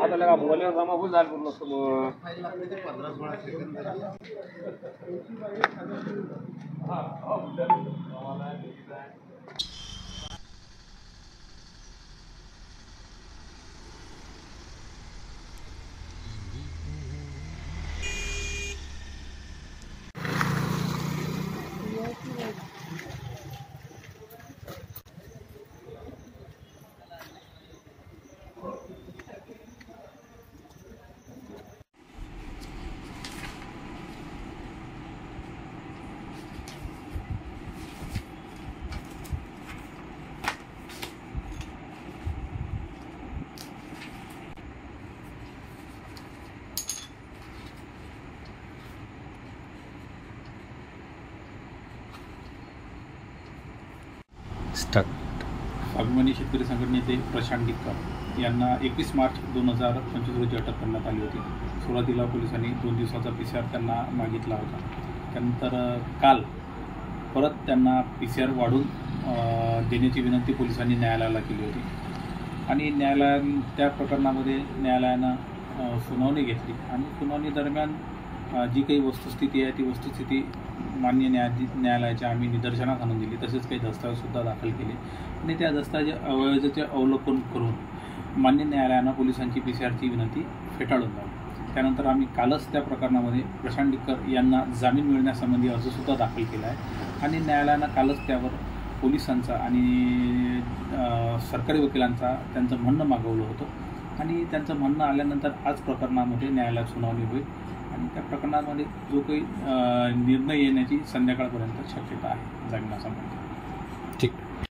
आता लगा बोलण्यावर जमा फुल झालं पूर्ण समोर अभिमानी शेतकरी संघटनेचे प्रशांत डिक्कर यांना 21 मार्च 2025 रोजी अटक करण्यात आली होती. सुरुवातीला पोलिसांनी 2 दिवसाचा PCR त्यांना मागितला होता. त्यानंतर काल परत त्यांना PCR वाढून देण्याची विनंती पोलिसांनी न्यायालयाला केली होती आणि त्या प्रकरणामध्ये न्यायालयानं सुनावणी घेतली आणि सुनावणी दरम्यान जी काही वस्तुस्थिती आहे ती वस्तुस्थिती मान्य न्यायालयाच्या आम्ही निदर्शनास आणून दिली. तसेच काही दस्तावेजसुद्धा दाखल केले आणि त्या दस्तावेजाचे अवलोकन करून मान्य न्यायालयानं पोलिसांची PCRची विनंती फेटाळून लावली. त्यानंतर आम्ही कालच त्या प्रकरणामध्ये प्रशांत डिक्कर यांना जामीन मिळण्यासंबंधी अर्जसुद्धा दाखल केला आहे आणि न्यायालयानं कालच त्यावर पोलिसांचा आणि सरकारी वकिलांचा त्यांचं म्हणणं मागवलं होतं आणि त्यांचं म्हणणं आल्यानंतर आज प्रकरणामध्ये न्यायालयात सुनावणी होईल आणि त्या प्रकरणामध्ये जो काही निर्णय येण्याची संध्याकाळपर्यंत शक्यता आहे जामिनासंबंधी.